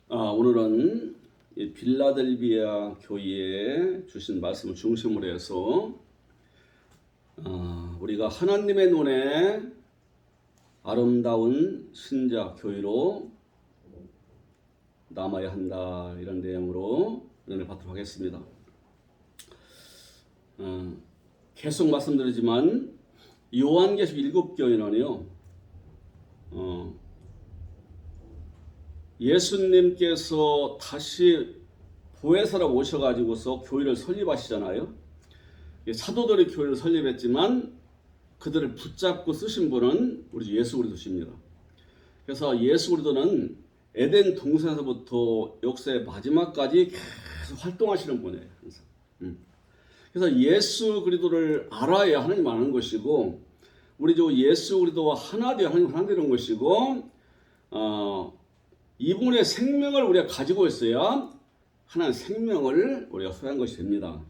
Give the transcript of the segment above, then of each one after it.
오늘은 이 빌라델비아 교회에 주신 말씀을 중심으로 해서 우리가 하나님의 눈에 아름다운 신자 교회로 남아야 한다, 이런 내용으로 은혜를 받도록 하겠습니다. 계속 말씀드리지만 요한계시록 7교회는요 예수님께서 다시 보혜사로 오셔가지고서 교회를 설립하시잖아요. 사도들이 교회를 설립했지만 그들을 붙잡고 쓰신 분은 우리 예수 그리스도십니다. 그래서 예수 그리스도는 에덴 동산에서부터 역사의 마지막까지 계속 활동하시는 분이에요. 항상. 그래서 예수 그리스도를 알아야 하나님 아는 것이고, 우리 예수 그리스도와 하나 되어 하나님 하나 되는 것이고, 이분의 생명을 우리가 가지고 있어야 하나님의 생명을 우리가 소유한 것이 됩니다.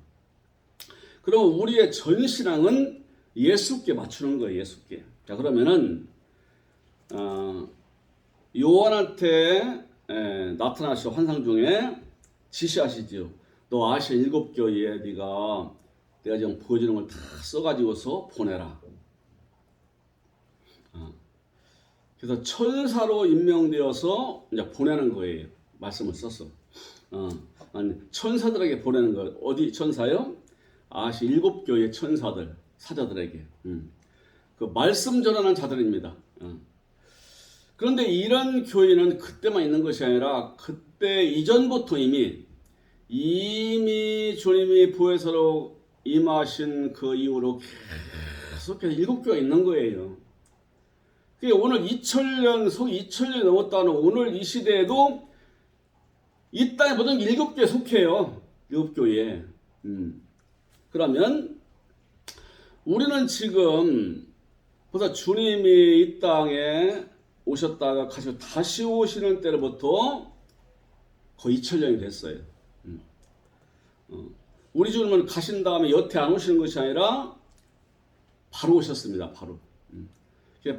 그럼 우리의 전신앙은 예수께 맞추는 거예요. 예수께. 자, 그러면은 요한한테 나타나신 환상 중에 지시하시죠. 너 아시아 7교회에 내가 지금 보여주는 걸 다 써가지고서 보내라. 그래서 천사로 임명되어서 이제 보내는 거예요. 말씀을 써서. 천사들에게 보내는 거. 어디 천사요? 아시아 7교회 천사들, 사자들에게. 그 말씀 전하는 자들입니다. 그런데 이런 교회는 그때만 있는 것이 아니라 그때 이전부터 이미 주님이 보혜사로 임하신 그 이후로 계속해서 7교회가 있는 거예요. 오늘 2000년이 넘었다는 오늘 이 시대에도 이 땅에 모든 7교회에 속해요. 7교회에. 그러면 우리는 지금 보다 주님이 이 땅에 오셨다가 가시고 다시 오시는 때로부터 거의 2000년이 됐어요. 우리 주님은 가신 다음에 여태 안 오시는 것이 아니라 바로 오셨습니다. 바로.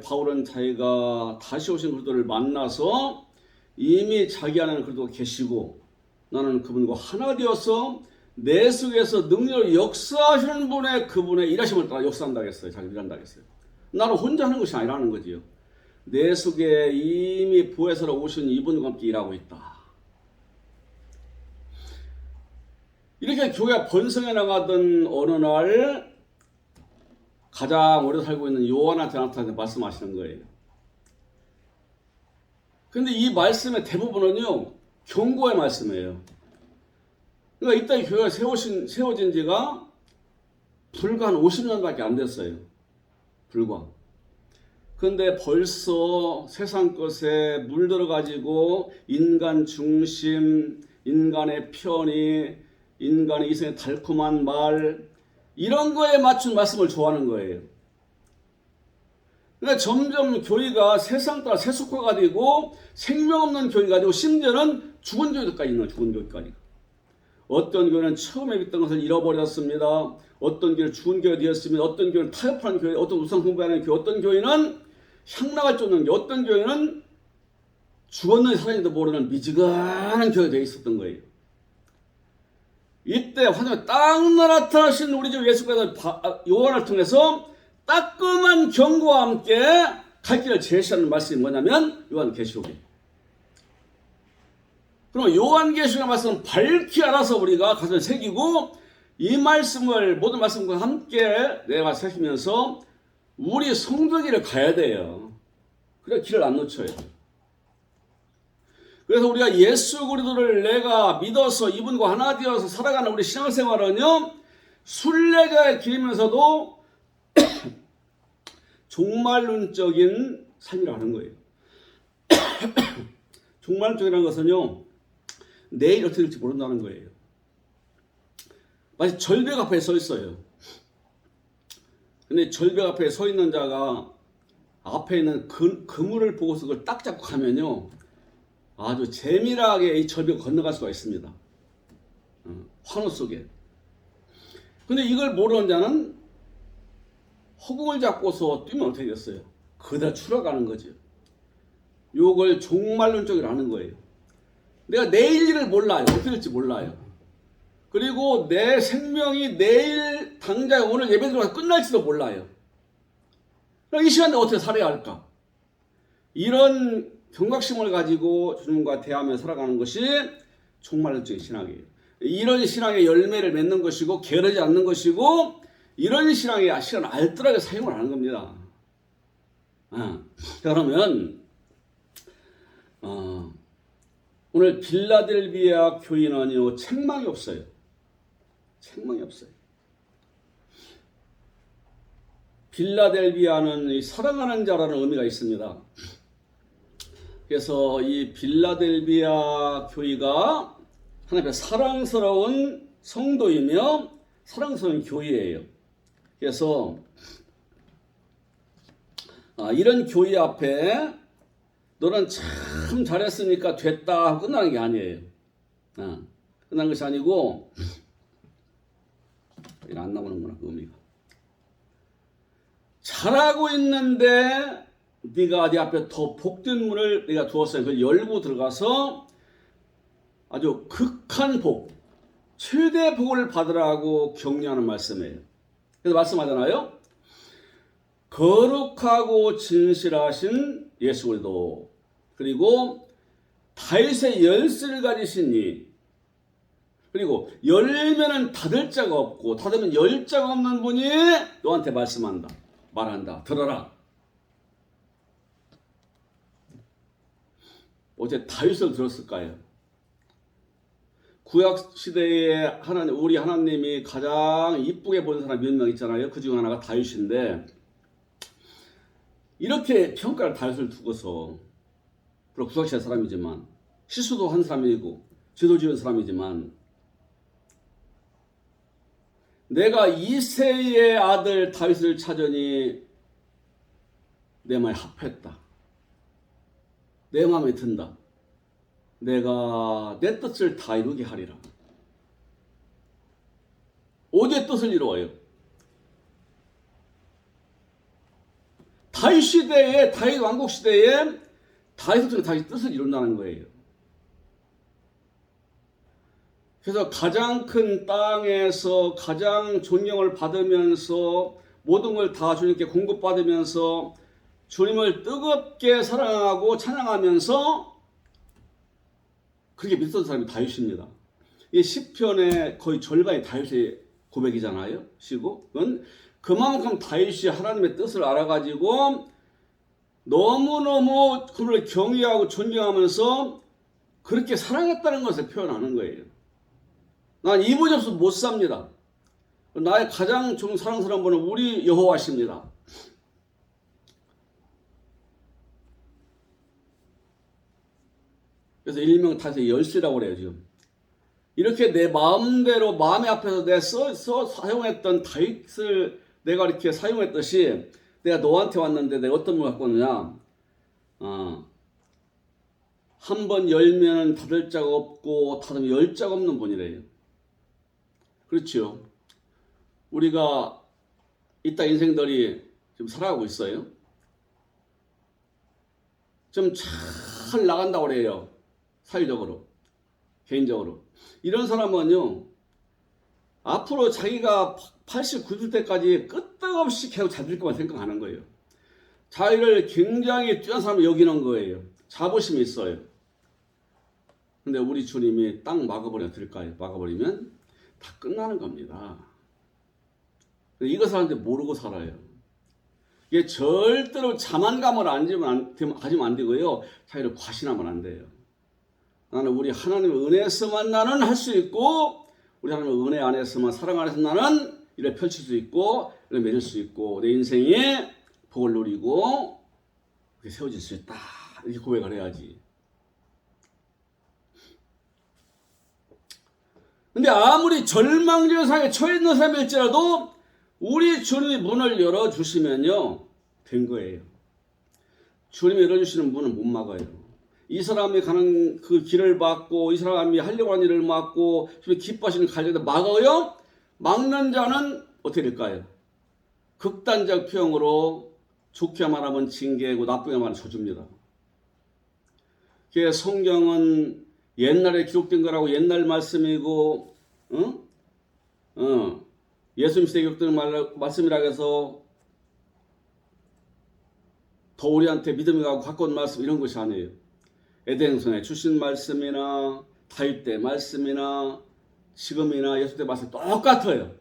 바울은 자기가 다시 오신 그리스도를 만나서 이미 자기 안에는 그리스도가 계시고 나는 그분과 하나 되어서 내 속에서 능력을 역사하시는 그분의 일하심을 따라 역사한다고 했어요. 자기 일한다고 했어요. 나는 혼자 하는 것이 아니라는 거지요. 내 속에 이미 보혜사로 오신 이분과 함께 일하고 있다. 이렇게 교회가 번성해 나가던 어느 날 가장 오래 살고 있는 요한한테 나타나서 말씀하시는 거예요. 근데 이 말씀의 대부분은요, 경고의 말씀이에요. 그러니까 이따 이 교회가 세워진 지가 불과 한 50년밖에 안 됐어요. 불과. 그런데 벌써 세상 것에 물들어가지고 인간 중심, 인간의 편의, 인간의 이성의 달콤한 말, 이런 거에 맞춘 말씀을 좋아하는 거예요. 그러니까 점점 교회가 세상 따라 세속화가 되고 생명 없는 교회가 되고 심지어는 죽은 교회까지 있는 거예요. 죽은 교회까지. 어떤 교회는 처음에 믿던 것을 잃어버렸습니다. 어떤 교회는 죽은 교회가 되었습니다. 어떤 교회는 타협하는 교회, 어떤 우상 공부하는 교회, 어떤 교회는 향락을 쫓는 교회, 어떤 교회는 죽었는지 살아있는지도 모르는 미지근한 교회가 되어 있었던 거예요. 이때 화성에 딱 나타나신 우리 주 예수께서 요한을 통해서 따끔한 경고와 함께 갈 길을 제시하는 말씀이 뭐냐면 요한계시록이에요. 그럼 요한계시록의 말씀은 밝히 알아서 우리가 가슴에 새기고 이 말씀을 모든 말씀과 함께 내가 새기면서 우리 성도기를 가야 돼요. 그래 길을 안 놓쳐요. 그래서 우리가 예수 그리스도를 내가 믿어서 이분과 하나 되어서 살아가는 우리 신앙생활은요, 순례자의 길이면서도 종말론적인 삶이라는 거예요. 종말론적이라는 것은요, 내일 어떻게 될지 모른다는 거예요. 마치 절벽 앞에 서 있어요. 근데 절벽 앞에 서 있는 자가 앞에 있는 그물을 보고서 그걸 딱 잡고 가면요, 아주 재미나게 이 절벽을 건너갈 수가 있습니다. 환호 속에. 근데 이걸 모르는 자는 허공을 잡고서 뛰면 어떻게 됐어요? 그대로 추락하는 거죠. 요걸 종말론적이라는 거예요. 내가 내일 일을 몰라요. 어떻게 될지 몰라요. 그리고 내 생명이 내일 당장 오늘 예배 들어가서 끝날지도 몰라요. 그럼 이 시간에 어떻게 살아야 할까? 이런 경각심을 가지고 주님과 대하며 살아가는 것이 종말론적인 신앙이에요. 이런 신앙의 열매를 맺는 것이고 게으르지 않는 것이고 이런 신앙의 시간을 알뜰하게 사용을 하는 겁니다. 그러면 오늘 빌라델비아 교인은요 책망이 없어요. 책망이 없어요. 빌라델비아는 사랑하는 자라는 의미가 있습니다. 그래서 이 빌라델비아 교회가 하나님 앞에 사랑스러운 성도이며 사랑스러운 교회예요. 그래서 이런 교회 앞에 너는 참 잘했으니까 됐다 하고 끝나는 게 아니에요. 끝나는 것이 아니고 안 나오는구나 그 의미가. 잘하고 있는데 네가 네 앞에 더 복된 문을 내가 두었어요. 그걸 열고 들어가서 아주 극한 복, 최대 복을 받으라고 격려하는 말씀이에요. 그래서 말씀하잖아요. 거룩하고 진실하신 예수 그리스도 그리고 다윗의 열쇠를 가지신 이 그리고 열면은 닫을 자가 없고 닫으면 열 자가 없는 분이 너한테 말씀한다. 말한다. 들어라. 어제 다윗을 들었을까요? 구약 시대에 하나님, 우리 하나님이 가장 이쁘게 본 사람 몇 명 있잖아요. 그 중 하나가 다윗인데 이렇게 평가를 다윗을 두고서 물론 구약 시대 사람이지만 실수도 한 사람이고 죄도 지은 사람이지만 내가 이새의 아들 다윗을 찾으니 내 마음에 합했다. 내 마음에 든다. 내가 내 뜻을 다 이루게 하리라. 5대 뜻을 이루어요. 다윗 시대에 다윗 왕국 시대에 다윗을 통해 다윗 뜻을 이룬다는 거예요. 그래서 가장 큰 땅에서 가장 존경을 받으면서 모든 걸 다 주님께 공급받으면서 주님을 뜨겁게 사랑하고 찬양하면서 그렇게 믿었던 사람이 다윗입니다. 이 시편의 거의 절반이 다윗의 고백이잖아요. 시곡은 그만큼 다윗이 하나님의 뜻을 알아가지고 너무너무 그를 경외하고 존경하면서 그렇게 사랑했다는 것을 표현하는 거예요. 난 이분이 없으면 못 삽니다. 나의 가장 좀 사랑스러운 분은 우리 여호와십니다. 그래서 일명 다윗의 열쇠라고 그래요, 지금. 이렇게 내 마음대로, 마음의 앞에서 내가 사용했던 다윗을 내가 이렇게 사용했듯이 내가 너한테 왔는데 내가 어떤 걸 갖고 왔느냐. 한 번 열면 닫을 자가 없고 닫으면 열 자가 없는 분이래요. 그렇죠. 우리가 이따 인생들이 지금 살아가고 있어요. 좀 잘 나간다고 그래요. 사회적으로, 개인적으로. 이런 사람은요, 앞으로 자기가 80, 90 때까지 끄떡없이 계속 잘 될 것만 생각하는 거예요. 자기를 굉장히 뛰어난 사람을 여기는 거예요. 자부심이 있어요. 근데 우리 주님이 딱 막아버리면 될까요? 막아버리면 다 끝나는 겁니다. 이것을 하는데 모르고 살아요. 이게 절대로 자만감을 가지면 안 되고요. 자기를 과신하면 안 돼요. 나는 우리 하나님의 은혜에서만 나는 할 수 있고 우리 하나님의 은혜 안에서만 사랑 안에서 나는 이를 펼칠 수 있고 이를 맺을 수 있고 내 인생에 복을 누리고 이렇게 세워질 수 있다. 이렇게 고백을 해야지. 근데 아무리 절망적인 상황에 처해 있는 사람일지라도 우리 주님이 문을 열어주시면요 된 거예요. 주님이 열어주시는 문은 못 막아요. 이 사람이 가는 그 길을 막고 이 사람이 하려고 하는 일을 막고 주님이 기뻐하시는 갈래도 막아요. 막는 자는 어떻게 될까요? 극단적 표현으로 좋게 말하면 징계고 나쁘게 말하면 저주입니다. 그래서 성경은 옛날에 기록된 거라고 옛날 말씀이고, 응? 예수님 시대에 기록된 말씀이라고 해서 더 우리한테 믿음이 가고 가까운 말씀 이런 것이 아니에요. 에덴성에 주신 말씀이나 다윗 때 말씀이나 지금이나 예수 때 말씀 똑같아요.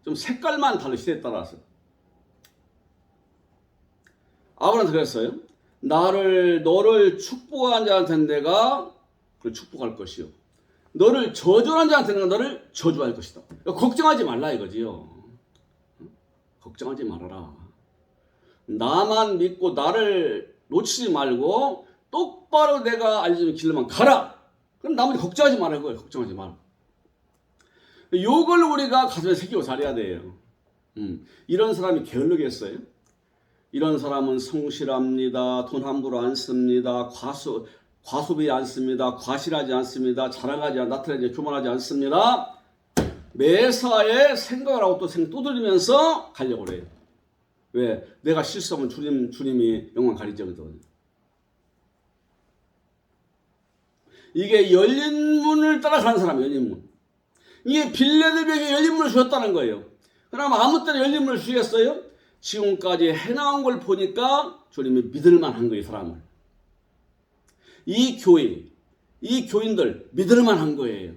좀 색깔만 달라 시대에 따라서. 아브라함한테 그랬어요. 너를 축복한 자한테는 내가 그걸 축복할 것이요. 너를 저주한 자한테는 너를 저주할 것이다. 걱정하지 말라 이거지요. 걱정하지 말아라. 나만 믿고 나를 놓치지 말고 똑바로 내가 알려주는 길로만 가라. 그럼 나머지 걱정하지 말라 이거예요. 걱정하지 마라. 요걸 우리가 가슴에 새기고 살아야 돼요. 이런 사람이 게을르겠어요? 이런 사람은 성실합니다. 돈 함부로 안 씁니다. 과소비 안 씁니다. 과실하지 않습니다. 자랑하지 나타내지 교만하지 않습니다. 매사에 생각을 하고 또 들리면서 가려고 그래요. 왜? 내가 실수하면 주님이 영광 가리거든. 이게 열린 문을 따라가는 사람, 열린 문. 이게 빌레드에게 열린 문을 주셨다는 거예요. 그럼 아무 때나 열린 문을 주겠어요? 지금까지 해나온 걸 보니까 주님이 믿을만 한 거예요, 사람을. 이 교회, 이 교인들 믿을만 한 거예요.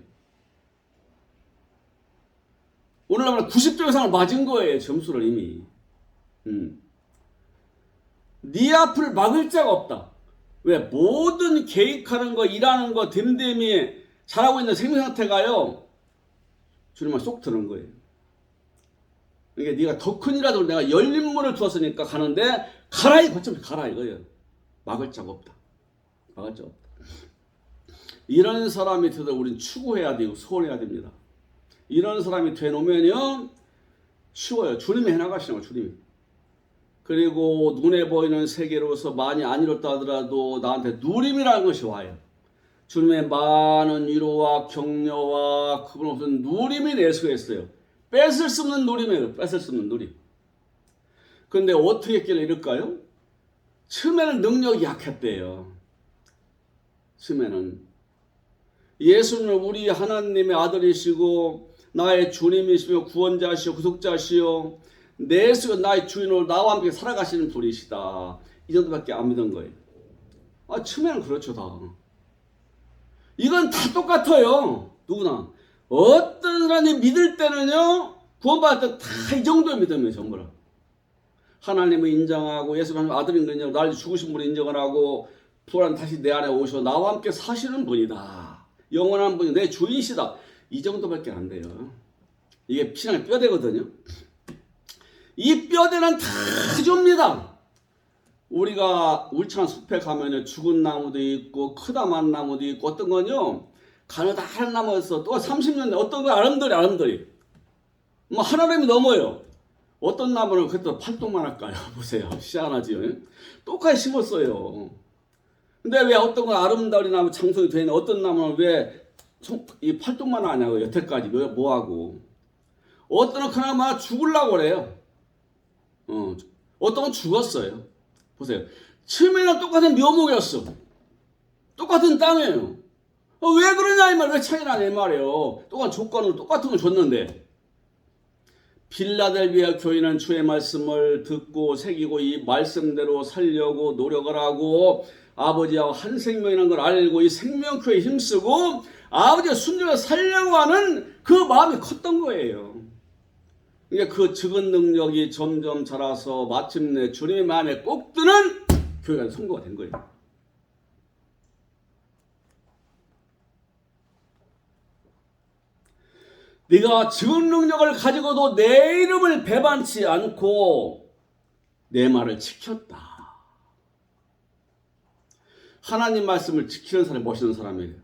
오늘 나면 90점 이상을 맞은 거예요, 점수를 이미. 네 앞을 막을 자가 없다. 왜? 모든 계획하는 거, 일하는 거, 됨됨이 잘하고 있는 생명 상태가요, 주님만 쏙 드는 거예요. 이게 네가 더 큰 일이라도 내가 열린 문을 두었으니까 가는데 가라 거점 가라 이거예요. 막을 자가 없다. 막을 자가 없다. 이런 사람이 되도록 우리는 추구해야 되고 소원해야 됩니다. 이런 사람이 되놓으면요 쉬워요. 주님이 해나가시는 거예요. 주님이. 그리고 눈에 보이는 세계로서 많이 안 이뤘다 하더라도 나한테 누림이라는 것이 와요. 주님의 많은 위로와 격려와 그분 없는 누림이 낼 수가 있어요. 뺏을 수 없는 누림이에요. 뺏을 수 없는 누림. 그런데 어떻게 했길래 이럴까요? 처음에는 능력이 약했대요. 처음에는. 예수는 우리 하나님의 아들이시고 나의 주님이시며 구원자시오 구속자시오 내 속에 나의 주인으로 나와 함께 살아가시는 분이시다. 이 정도밖에 안 믿은 거예요. 처음에는 그렇죠. 다. 이건 다 똑같아요. 누구나. 어떤 사람이 믿을 때는요 구원받을 때 다 이 정도의 믿음이에요. 전부 다. 하나님을 인정하고 예수님 아들인 걸 인정하고 나를 죽으신 분을 인정을 하고 부활한 다시 내 안에 오셔 나와 함께 사시는 분이다. 영원한 분이 내 주인이시다. 이 정도밖에 안 돼요. 이게 신앙의 뼈대거든요. 이 뼈대는 다 줍니다. 우리가 울창한 숲에 가면 죽은 나무도 있고 크다만 나무도 있고 어떤 건요 가느다란 나무에서 또 30년 어떤 건 아름드리 뭐 하나님이 넘어요. 어떤 나무는 그때도 팔뚝만 할까요? 보세요. 희한하지요. 똑같이 심었어요. 근데 왜 어떤 건 아름다운 나무 장성이 되는 어떤 나무는 왜 이 팔뚝만 하냐고 여태까지 뭐하고 어떤 건 그나마 죽으려고 그래요. 어떤 건 죽었어요. 보세요. 처음에는 똑같은 묘목이었어. 똑같은 땅이에요. 왜 그러냐 이 말, 왜 차이 나냐 이 말이에요. 똑같은 조건으로 똑같은 걸 줬는데 빌라델비아 교인은 주의 말씀을 듣고 새기고 이 말씀대로 살려고 노력을 하고 아버지와 한 생명이라는 걸 알고 이 생명교회에 힘쓰고 아버지의 순종에 살려고 하는 그 마음이 컸던 거예요. 그러니까 그 적은 능력이 점점 자라서 마침내 주님의 마음에 꼭 드는 교회가 선거가 된 거예요. 네가 적은 능력을 가지고도 내 이름을 배반치 않고 내 말을 지켰다. 하나님 말씀을 지키는 사람이 멋있는 사람이에요.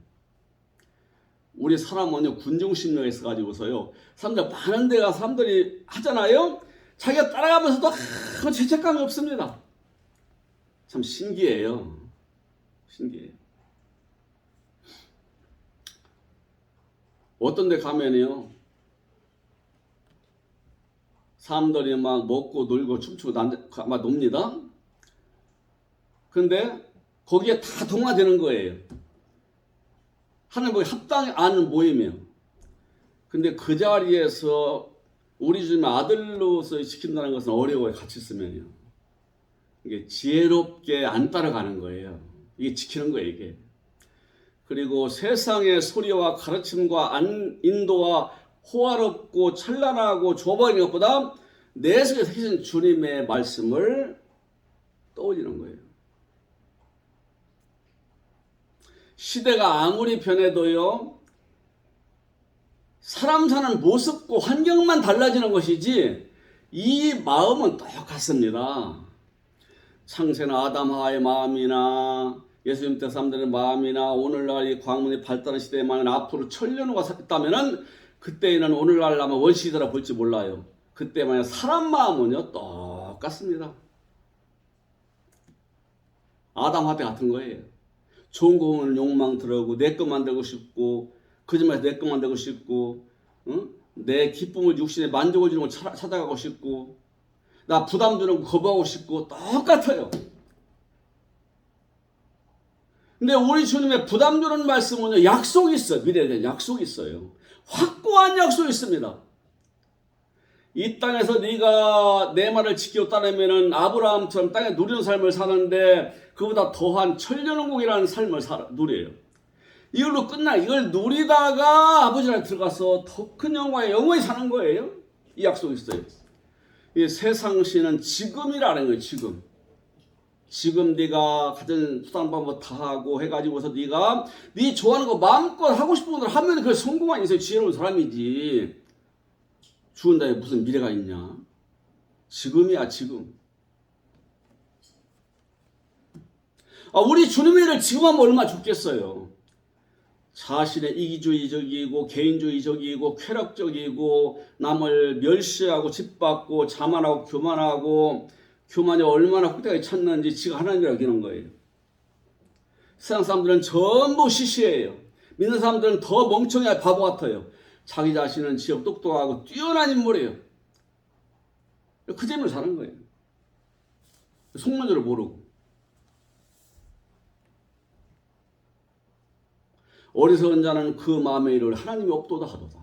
우리 사람은요 군중심리가 있어가지고서요 사람들 많은 데가 사람들이 하잖아요. 자기가 따라가면서도 아무 죄책감이 없습니다. 참 신기해요. 신기해요. 어떤 데 가면요 사람들이 막 먹고 놀고 춤추고 막 놉니다. 근데 거기에 다 동화되는 거예요. 하나님과 합당히 아는 모임이에요. 근데 그 자리에서 우리 주님의 아들로서 지킨다는 것은 어려워요. 같이 있으면요. 이게 지혜롭게 안 따라가는 거예요. 이게 지키는 거예요, 이게. 그리고 세상의 소리와 가르침과 인도와 호화롭고 찬란하고 좋아보이는 것보다 내 속에 새기신 주님의 말씀을 떠올리는 거예요. 시대가 아무리 변해도요, 사람 사는 모습과 환경만 달라지는 것이지 이 마음은 똑같습니다. 창세는 아담 하와의 마음이나 예수님 때 사람들의 마음이나 오늘날 이 광문이 발달한 시대에만 앞으로 1000년 후가 있다면은 그때에는 오늘날 아마 원시시대라 볼지 몰라요. 그때만 사람 마음은요 똑같습니다. 아담 하와 때 같은 거예요. 좋은 거 보면 욕망 들어오고 내 거 만들고 싶고 거짓말해서 내 거 만들고 싶고 내 기쁨을 육신에 만족을 주는 걸 찾아가고 싶고 나 부담 주는 거 거부하고 싶고 똑같아요. 근데 우리 주님의 부담 주는 말씀은요 약속이 있어요. 미래에 대한 약속이 있어요. 확고한 약속이 있습니다. 이 땅에서 네가 내 말을 지키고 따르면은 아브라함처럼 땅에 누리는 삶을 사는데 그보다 더한 천년왕국이라는 삶을 누려요. 이걸로 이걸 누리다가 아버지랑 들어가서 더 큰 영광에 영원히 사는 거예요. 이 약속이 있어요. 이 세상시는 지금이라는 거예요. 지금 네가 가진 수단 방법 다 하고 해가지고서 네가 네 좋아하는 거 마음껏 하고 싶은 걸 하면 그게 성공한 인생 지혜로운 사람이지. 죽은 다음에 무슨 미래가 있냐? 지금이야, 지금. 우리 주님의 일을 지금 하면 얼마나 좋겠어요. 자신의 이기주의적이고 개인주의적이고 쾌락적이고 남을 멸시하고 짓밟고 자만하고 교만이 얼마나 혹대하게 찾는지 지가 하나님이라고 여기는 거예요. 세상 사람들은 전부 시시해요. 믿는 사람들은 더 멍청해 바보 같아요. 자기 자신은 지적 똑똑하고 뛰어난 인물이에요. 그 재미로 사는 거예요. 속문제를 모르고. 어리석은 자는 그 마음의 일을 하나님이 없도다 하도다.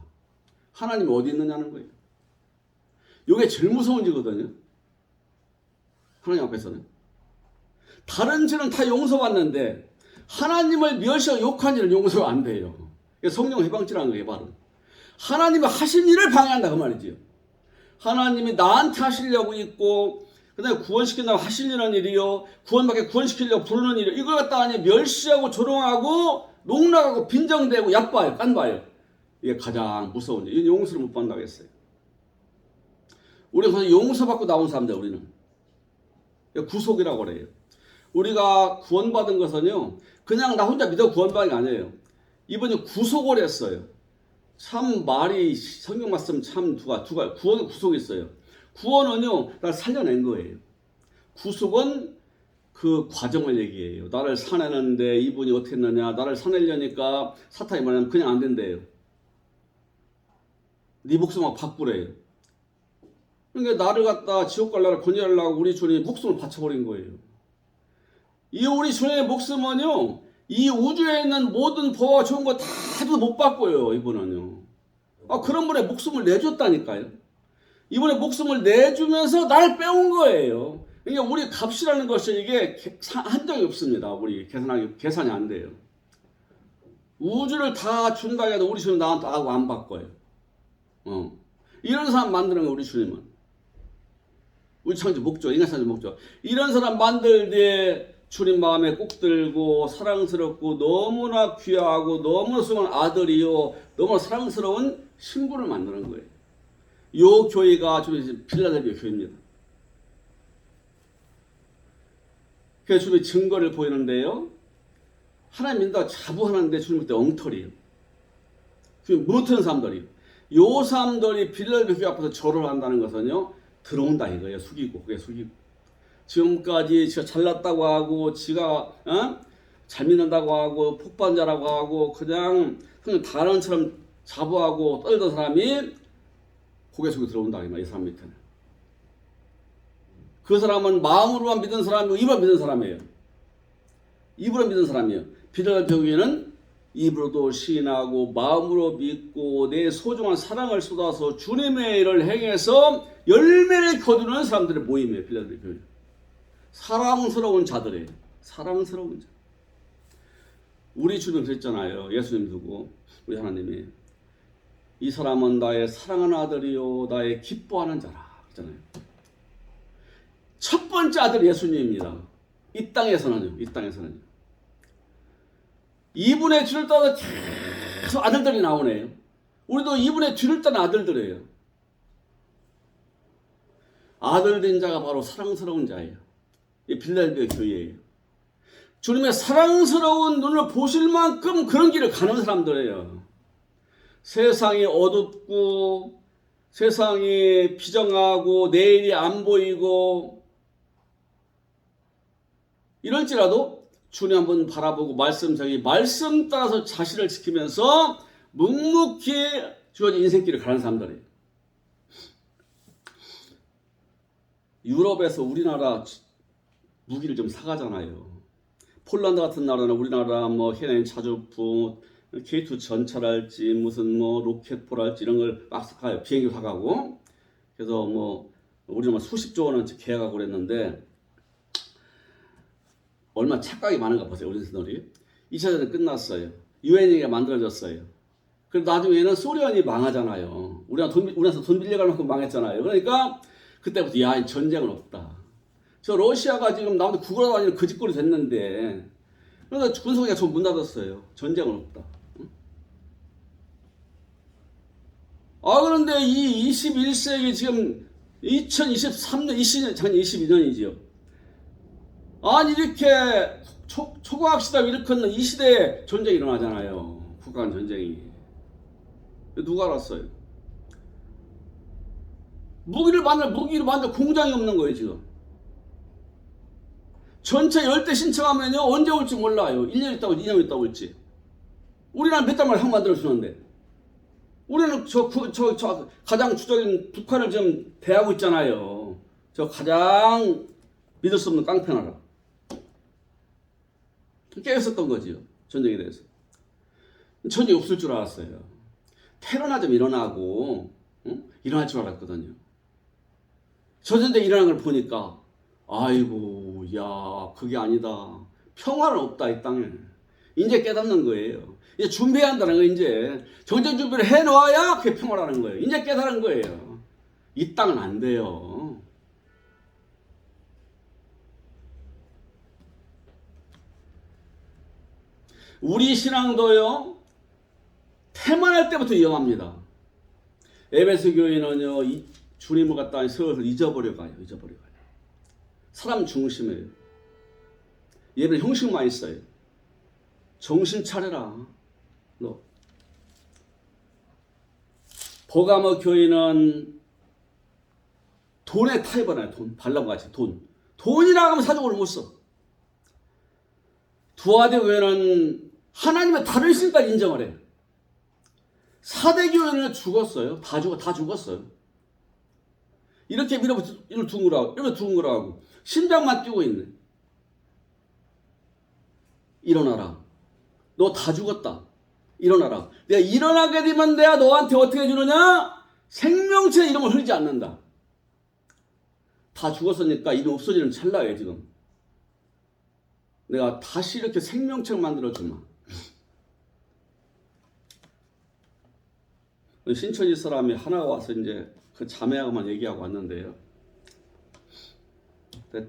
하나님이 어디 있느냐는 거예요. 이게 제일 무서운 지거든요. 하나님 앞에서는. 다른 죄는 다 용서받는데 하나님을 멸시하고 욕한 일은 용서가 안 돼요. 성령 해방죄라는 거예요. 바로. 하나님이 하신 일을 방해한다 그 말이지요. 하나님이 나한테 하시려고 있고 그 다음에 구원시킨다고 하시려는 일이요. 구원시키려고 부르는 일이요. 이걸 갖다 아니 멸시하고 조롱하고 농락하고 빈정대고 얕봐요. 깐봐요. 이게 가장 무서운 일. 이건 용서를 못 받는다고 했어요. 우리는 용서받고 나온 사람들 우리는. 구속이라고 그래요. 우리가 구원받은 것은요. 그냥 나 혼자 믿어 구원받은 게 아니에요. 이번에 구속을 했어요. 참 말이 성경 말씀 참 두가 구원은 구속이 있어요. 구원은요. 나를 살려낸 거예요. 구속은 그 과정을 얘기해요. 나를 사내는데 이분이 어떻게 했느냐. 나를 사내려니까 사탄이 말하면 그냥 안 된대요. 네 목숨하고 바꾸래요. 그러니까 나를 갖다 지옥 갈 나를 건져내려고 우리 주님이 목숨을 바쳐버린 거예요. 이 우리 주님의 목숨은요. 이 우주에 있는 모든 보호와 좋은 거 다 줘도 못 바꿔요. 이분은요. 그런 분의 목숨을 내줬다니까요. 이분의 목숨을 내주면서 나를 빼온 거예요. 그러니까 우리 값이라는 것이 이게 한정이 없습니다. 우리 계산이 안 돼요. 우주를 다 준다 해도 우리 주님 나한테 안 바꿔요. 이런 사람 만드는 거 우리 주님은. 우리 창조 목적, 인간 창조 목적. 이런 사람 만들 때 주님 마음에 꼭 들고 사랑스럽고 너무나 귀하고 너무나 소중한 아들이요. 너무나 사랑스러운 신부를 만드는 거예요. 이 교회가 주님 필라델피아 교회입니다. 그래서 주님의 증거를 보이는데요. 하나님 믿는다고 자부하는데 주님 그때 엉터리예요. 주님 못하는 사람들이에요. 요 사람들이 필라델피아 교회 앞에서 절을 한다는 것은요. 들어온다 이거예요. 숙이고 그게 숙이고. 지금까지 지가 잘났다고 하고 지가 잘 믿는다고 하고 폭반자라고 하고 그냥 다른처럼 자부하고 떨던 사람이 고개 숙여 들어온다 이 사람 밑에는. 그 사람은 마음으로만 믿는 사람이고 입으로 믿는 사람이에요. 입으로 믿는 사람이에요. 필라델피아 교회는 입으로도 시인하고 마음으로 믿고 내 소중한 사랑을 쏟아서 주님의 일을 행해서 열매를 거두는 사람들의 모임이에요. 빌라델피아 교회. 사랑스러운 자들이에요. 사랑스러운 자. 우리 주님 그랬잖아요. 예수님 두고 우리 하나님이 이 사람은 나의 사랑하는 아들이요 나의 기뻐하는 자라 그랬잖아요. 첫 번째 아들 예수님입니다. 이 땅에서는요. 이 땅에서는요. 이분의 뒤를 따라 계속 아들들이 나오네요. 우리도 이분의 뒤를 따는 아들들이에요. 아들된 자가 바로 사랑스러운 자예요. 이 빌라델피아 교회예요. 주님의 사랑스러운 눈을 보실 만큼 그런 길을 가는 사람들이에요. 세상이 어둡고 세상이 비정하고 내일이 안 보이고 이럴지라도 주님 한번 바라보고 말씀 따라서 자신을 지키면서 묵묵히 주어진 인생길을 가는 사람들이에요. 유럽에서 우리나라 무기를 좀 사가잖아요. 폴란드 같은 나라는 우리나라 뭐 해낸 자주품, K2 전차랄지 무슨 뭐 로켓포랄지 이런 걸 막 사가요. 비행기 사가고. 그래서 뭐 우리는 수십조 원어치 계약하고 그랬는데 얼마나 착각이 많은가 보세요. 우리 선생들이. 2차 대전 끝났어요. 유엔이가 만들어졌어요. 그리고 나중에는 소련이 망하잖아요. 우리나라 돈 빌려갈 만큼 망했잖아요. 그러니까 그때부터 야, 전쟁은 없다. 저 러시아가 지금 나한테 구걸하고 다니는 그 짓거리 됐는데 그러니까 군사기가 저 문 닫았어요. 전쟁은 없다. 응? 그런데 이 21세기 지금 2023년, 20년, 작년 22년이지요. 아니 이렇게 초과학 시대를 일으켰는 이 시대에 전쟁이 일어나잖아요. 국가 간 전쟁이. 누가 알았어요? 무기를 만들 공장이 없는 거예요 지금. 전체 10대 신청하면요 언제 올지 몰라요. 1년 있다고 2년 있다고 올지. 우리나라 몇 달 만에 핵 만들어주는데 우리는 저 가장 주적인 북한을 지금 대하고 있잖아요. 저 가장 믿을 수 없는 깡패 나라. 깨었었던 거지요. 전쟁에 대해서. 전쟁이 없을 줄 알았어요. 테러나 좀 일어나고 일어날 줄 알았거든요. 저 전쟁이 일어난 걸 보니까 아이고 야 그게 아니다. 평화는 없다 이 땅에. 이제 깨닫는 거예요. 이제 준비해야 한다는 거예요. 이제 전쟁 준비를 해놓아야 그게 평화라는 거예요. 이제 깨달은 거예요. 이 땅은 안 돼요. 우리 신앙도요 태만할 때부터 위험합니다. 에베소 교회는요 주님을 갖다 세워서 잊어버려 가요. 사람 중심이에요. 예배 형식만 있어요. 정신 차려라. 너. 버가모 교회는 돈에 타입하나요? 돈. 발람과 같이 돈. 돈이라고 하면 사적으로 못 써. 두아대 교회는 하나님의 다른 신까지 인정을 해요. 사대 교회는 죽었어요. 다 죽었어요. 이렇게 밀어붙여 이걸 두은 거라고. 심장만 뛰고 있네. 일어나라. 너 다 죽었다. 일어나라. 내가 일어나게 되면 내가 너한테 어떻게 해주느냐? 생명체 이름을 흐르지 않는다. 다 죽었으니까 이름 없어지는 찰나예요 지금. 내가 다시 이렇게 생명체를 만들어주마. 신천지 사람이 하나가 와서 이제 그 자매하고만 얘기하고 왔는데요.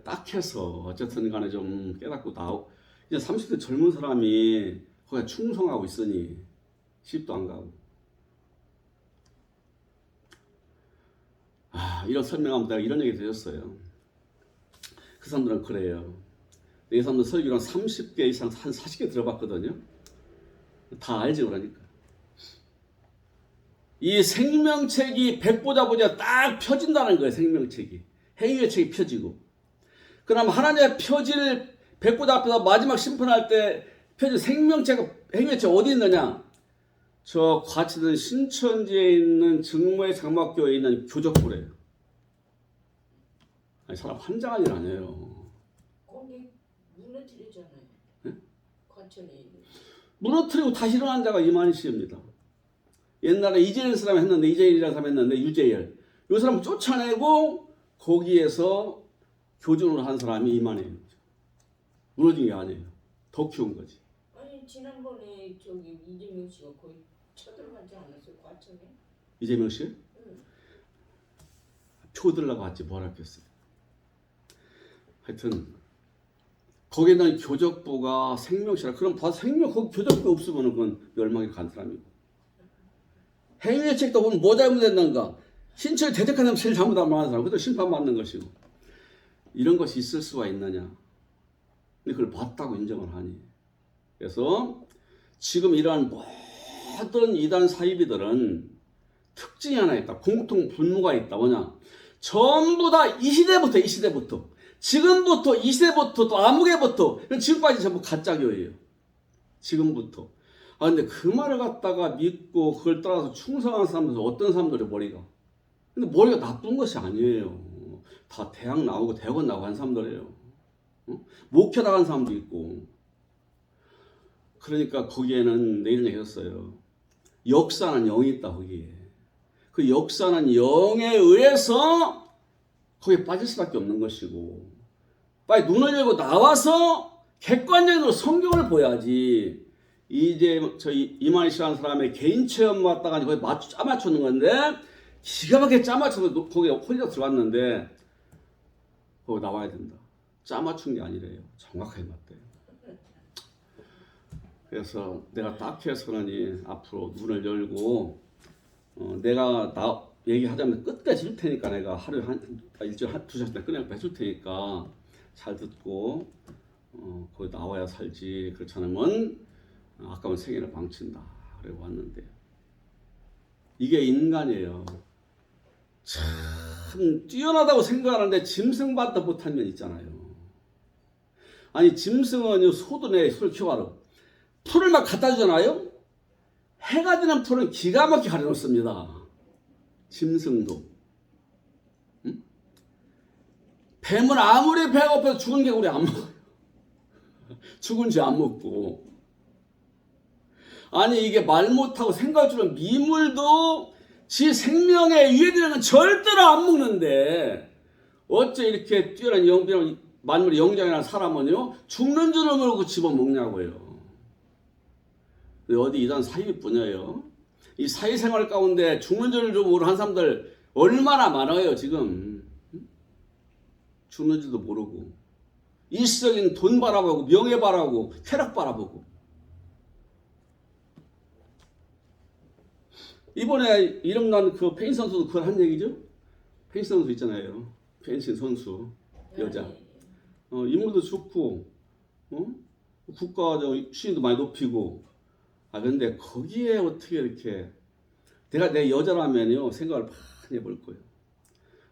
딱 해서 어쨌든 간에 좀 깨닫고 나오고 이제 30대 젊은 사람이 거기에 충성하고 있으니 시집도 안 가고 이런 설명하면 내가 이런 얘기 드렸어요. 그 사람들은 그래요. 이 사람들 설교를 한 30개 이상 한 40개 들어봤거든요. 다 알지 그러니까. 이 생명책이 백보자보자 딱 펴진다는 거예요. 생명책이. 행위의 책이 펴지고. 그럼 하나님의 펴질 백보자 앞에서 마지막 심판할 때 펴질 생명책, 행위의 책 어디 있느냐? 저 과치던 신천지에 있는 증모의 장막교에 있는 교적부래요. 아니, 사람 환장할 일 아니에요. 거기 무너뜨리잖아요. 네? 과천에 있는. 무너뜨리고 다시 일어난 자가 이만희 씨입니다. 옛날에 이재일 사람 했는데, 이재일이라는 사람 했는데, 유재일. 이 사람 쫓아내고 거기에서 교준으로 한 사람이 이만희예요. 무너진 게 아니에요. 더 키운 거지. 아니 지난번에 저기 이재명 씨가 거의 쳐들어가지 않았어요? 과천에? 이재명 씨? 응. 표 들라고 왔지 뭘 했겠어요. 하여튼 거기는 교적부가 생명시라. 그럼 봐 생명 거기 교적부 없으면 그건 멸망에 간 사람이고. 행위의 책도 보면 뭐 잘못했는가. 신체를 대적하는 제일 잘못한 사람. 그것도 심판받는 것이고. 이런 것이 있을 수가 있느냐. 근데 그걸 봤다고 인정을 하니. 그래서 지금 이러한 모든 이단 사이비들은 특징이 하나 있다. 공통 분모가 있다. 뭐냐? 전부 다 이 시대부터 지금부터 이 시대부터 또 아무개부터 지금까지 전부 가짜교예요. 지금부터. 아 근데 그 말을 갖다가 믿고 그걸 따라서 충성한 사람들은 어떤 사람들의 머리가. 근데 머리가 나쁜 것이 아니에요. 다 대학 나오고 대학원 나오고 한 사람들이에요. 목회 나간 사람도 있고. 그러니까 거기에는 내일 얘기했어요. 역사는 영이 있다 거기에. 그 역사는 영에 의해서 거기에 빠질 수밖에 없는 것이고. 빨리 눈을 열고 나와서 객관적으로 성경을 보야지. 이제 저희 이만희 씨라는 사람의 개인 체험 왔다가 거기 짜맞추는 건데 기가 막히게 짜맞춰서 거기에 홀려 들어갔는데 거기 나와야 된다. 짜맞춘 게 아니래요. 정확하게 맞대요. 그래서 내가 딱 해서는 앞으로 눈을 열고 내가 얘기하자면 끝까지 해줄 테니까 내가 하루에 일주일에 한 2시간 끊어 해줄 테니까 잘 듣고 거기 나와야 살지. 그렇지 않으면 아까운 생애를 망친다. 그래 왔는데 이게 인간이에요. 참 뛰어나다고 생각하는데 짐승받다 못한 면 있잖아요. 아니 짐승은 소도 내 소를 키워라. 풀을 막 갖다 주잖아요. 해가 지는 풀은 기가 막히게 가려놓습니다. 짐승도. 응? 뱀은 아무리 배가 고파서 죽은 개구리 안 먹어요. 죽은 쥐 안 먹고. 아니 이게 말 못하고 생각할 줄은 미물도 지 생명에 유해되는 건 절대로 안 먹는데 어째 이렇게 뛰어난 만물의 영장이라는 사람은요 죽는 줄을 모르고 집어먹냐고요. 어디 이단 사이뿐이에요. 이 사회생활 가운데 죽는 줄을 모르는 한 사람들 얼마나 많아요 지금. 죽는 줄도 모르고 일시적인 돈 바라보고 명예 바라보고 쾌락 바라보고. 이번에 이름난 그 페인싱 선수도 그걸 한 얘기죠. 페인싱 선수 있잖아요. 페인싱 선수 여자. 인물도 좋고 국가적 시인도 많이 높이고. 아 근데 거기에 어떻게 이렇게 내가 내 여자라면요 생각을 많이 해볼 거예요.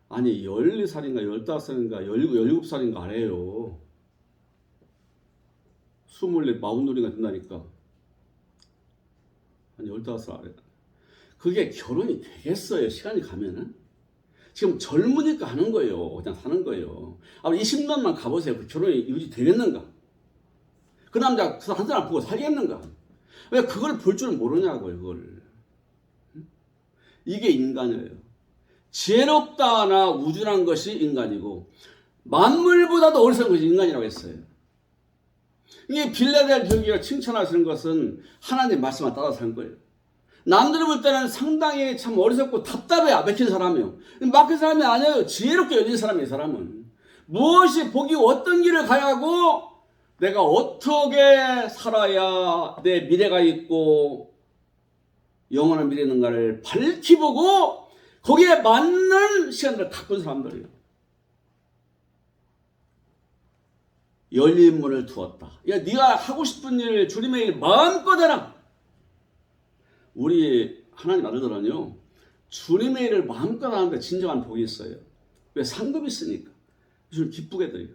아니 14살인가 15살인가 17살인가 안 해요. 24, 40놀이가 된다니까. 아니 15살 아래. 그게 결혼이 되겠어요 시간이 가면은. 지금 젊으니까 하는 거예요. 그냥 사는 거예요. 아 20년만 가보세요. 그 결혼이 유지되겠는가? 그 남자 그 한 사람 보고 살겠는가? 왜 그걸 볼 줄 모르냐고요, 그걸. 이게 인간이에요. 지혜롭다나 우준한 것이 인간이고, 만물보다도 어리석은 것이 인간이라고 했어요. 이게 빌라델피아가 칭찬하시는 것은 하나님 말씀을 따라서 한 거예요. 남들이 볼 때는 상당히 참 어리석고 답답해, 막힌 사람이에요. 막힌 사람이 아니에요. 지혜롭게 여긴 사람이에요, 이 사람은. 무엇이 복이 어떤 길을 가야 하고, 내가 어떻게 살아야 내 미래가 있고 영원한 미래 있는가를 밝히 보고 거기에 맞는 시간들을 갖고 있는 사람들이에요. 열린 문을 두었다. 야, 네가 하고 싶은 일, 주님의 일 마음껏 해라. 우리 하나님 아들들은요 주님의 일을 마음껏 하는데 진정한 복이 있어요. 왜? 상급이 있으니까. 주를 기쁘게 드려요.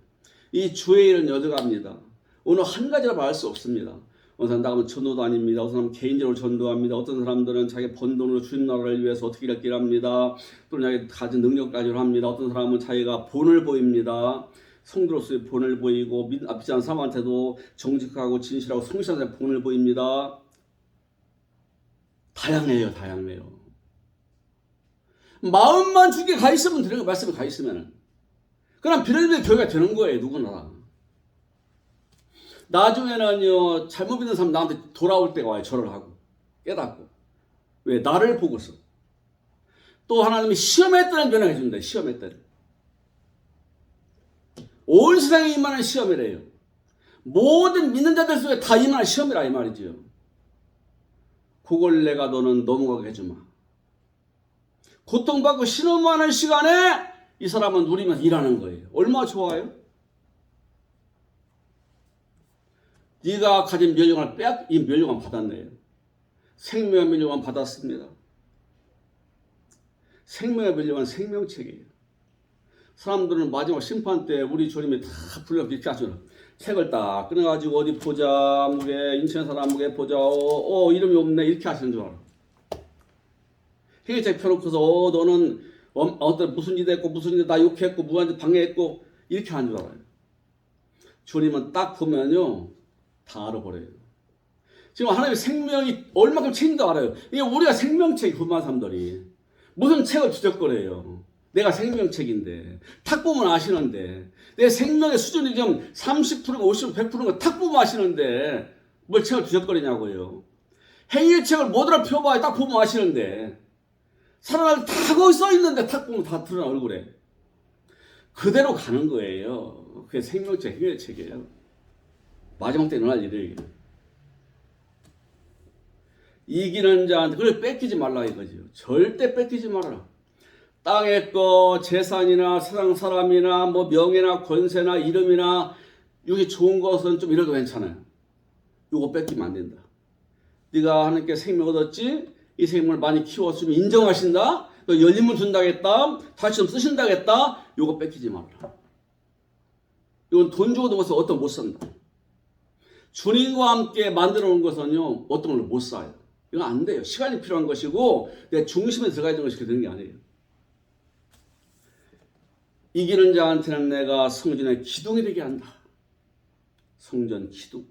이 주의 일은 여져갑니다. 오늘 한 가지라 말할 수 없습니다. 어떤 사람 나가면 전도도 아닙니다. 어떤 사람은 개인적으로 전도합니다. 어떤 사람들은 자기 번 돈으로 주님 나라를 위해서 어떻게 일할지 합니다. 또는 자기 가진 능력 가지고 합니다. 어떤 사람은 자기가 본을 보입니다. 성도로서의 본을 보이고 믿지 않는 사람한테도 정직하고 진실하고 성실한 본을 보입니다. 다양해요, 다양해요. 마음만 주게 가 있으면 되는 거, 말씀에 가 있으면은. 그럼 비례대로 교회가 되는 거예요, 누구나. 나중에는요, 잘못 믿는 사람 나한테 돌아올 때가 와요, 절을 하고. 깨닫고. 왜? 나를 보고서. 또 하나님이 시험의 때는 변화해 준다, 시험의 때는. 온 세상에 임하는 시험이래요. 모든 믿는 자들 속에 다 임하는 시험이라 이 말이지요. 그걸 내가 너는 넘어가게 해주마. 고통받고 신음하는 시간에 이 사람은 누리면서 일하는 거예요. 얼마나 좋아요? 네가 가진 멸류관을 이 멸류관 받았네요. 생명의 멸류관 받았습니다. 생명의 멸류관 생명책이에요. 사람들은 마지막 심판 때 우리 주님이 다 불러 이렇게 하시는 책을 딱 꺼내가지고 어디 보자, 무게 인천 사람 무게 보자, 이름이 없네 이렇게 하시는 줄 알아. 회계책 펴놓고서 너는 어떤 무슨 일 했고 무슨 일 나 욕했고 무한지 방해했고 이렇게 하는 줄 알아요. 주님은 딱 보면요 다 알아버려요. 지금 하나님의 생명이 얼마큼 책임도 알아요. 이게 우리가 생명책이 불만한 사람들이 무슨 책을 주적거려요. 내가 생명책인데 탁 보면 아시는데 내 생명의 수준이 좀 30%가 50%, 100%가 탁 보면 아시는데 뭘 책을 주적거리냐고요. 행위책을 뭐더라 펴봐야 딱 보면 아시는데 사람들 다 거기 써있는데 탁 보면 다 드러나 얼굴에. 그대로 가는 거예요. 그게 생명책, 행위책이에요. 마지막 때 일어날 일이에요. 이기는 자한테 그걸 뺏기지 말라 이거지요. 절대 뺏기지 말아라. 땅의 거, 재산이나 세상 사람이나 뭐 명예나 권세나 이름이나 이게 좋은 것은 좀 이래도 괜찮아요. 이거 뺏기면 안 된다. 네가 하나님께 생명 얻었지? 이 생명을 많이 키웠으면 인정하신다? 또 열림을 준다겠다? 다시 좀 쓰신다겠다? 이거 뺏기지 말아라. 이건 돈 주고도 어떤 못 산다. 주님과 함께 만들어 놓은 것은요 어떤 걸로 못 사요. 이건 안 돼요. 시간이 필요한 것이고 내 중심에 들어가야 되는 것이 되는 게 아니에요. 이기는 자한테는 내가 성전의 기둥이 되게 한다. 성전 기둥.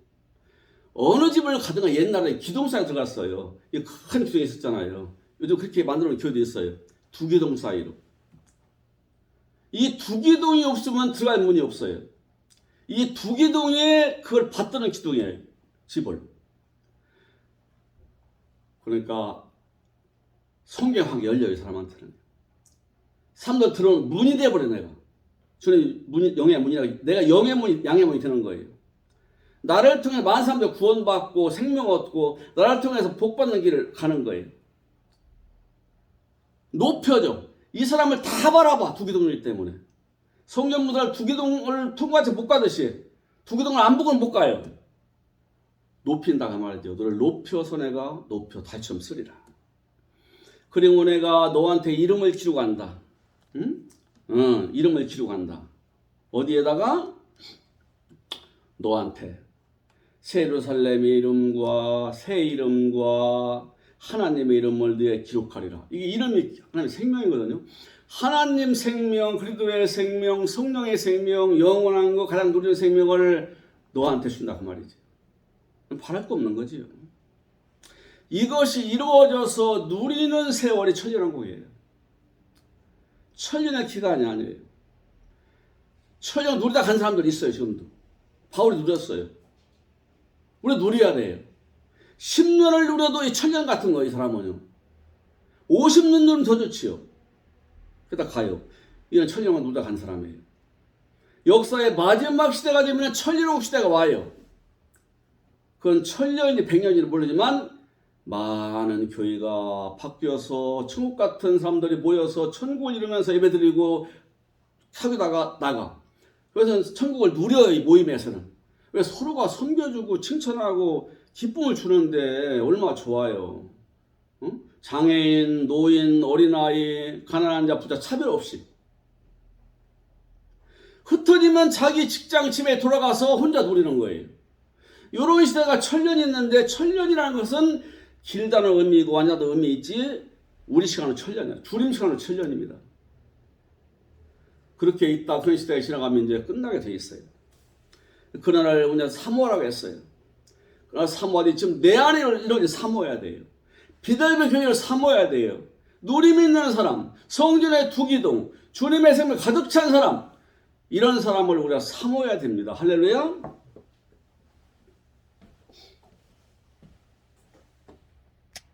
어느 집을 가든가 옛날에 기둥 사이에 들어갔어요. 이 큰 기둥이 있었잖아요. 요즘 그렇게 만들어 놓은 교회도 있어요. 두 기둥 사이로. 이 두 기둥이 없으면 들어갈 문이 없어요. 이 두 기둥에 그걸 받드는 기둥이에요. 집을. 그러니까 성경하게 열려요. 사람한테는. 사람들 들어오는 문이 돼버려 내가. 저는 문이 영의 문이라 내가 영의 문이 양의 문이 되는 거예요. 나를 통해 많은 사람들 구원받고 생명 얻고 나를 통해서 복받는 길을 가는 거예요. 높여져. 이 사람을 다 바라봐. 두 기둥이기 때문에. 성전문을 두 기둥을 통과해서 못 가듯이 두 기둥을 안 보고는 못 가요. 높인다가 말이죠. 너를 높여서 내가 높여 달처럼 쓰리라. 그리고 내가 너한테 이름을 기르고 간다. 응? 이름을 기르고 간다. 어디에다가? 너한테 새 예루살렘의 이름과 새 이름과 하나님의 이름을 너에 기록하리라. 이게 이름이 하나님의 생명이거든요. 하나님 생명, 그리스도의 생명, 성령의 생명, 영원한 거 가장 누리는 생명을 너한테 준다 그 말이지. 바랄 거 없는 거지요. 이것이 이루어져서 누리는 세월이 천년왕국이에요. 천년의 기간이 아니에요. 천년 누리다 간 사람들이 있어요. 지금도. 바울이 누렸어요. 우리 누려야 돼요. 10년을 누려도 이 천년 같은 거예요. 이 사람은요. 50년 누리면 더 좋지요. 그러다 가요. 이건 천년만 누리다 간 사람이에요. 역사의 마지막 시대가 되면 천년왕국 시대가 와요. 그건 천년인지 백년인지 모르지만 많은 교회가 바뀌어서 천국 같은 사람들이 모여서 천국을 이루면서 예배드리고 사귀다가 나가. 그래서 천국을 누려요. 이 모임에서는. 왜 서로가 섬겨주고 칭찬하고 기쁨을 주는데 얼마나 좋아요. 응? 장애인, 노인, 어린아이, 가난한 자, 부자 차별 없이. 흩어지면 자기 직장 집에 돌아가서 혼자 누리는 거예요. 이런 시대가 천년이 있는데 천년이라는 것은 길다는 의미이고 완전한 의미 있지 우리 시간은 천년이야. 주님 시간은 천년입니다. 그렇게 있다 그런 시대가 지나가면 이제 끝나게 돼 있어요. 그러나 우리가 사모하라고 했어요. 그러나 사모하되 지금 내 안에 이런 사모해야 돼요. 비달의 교회를 사모해야 돼요. 누림 있는 사람, 성전의 두기둥, 주님의 생명 가득 찬 사람, 이런 사람을 우리가 사모해야 됩니다. 할렐루야.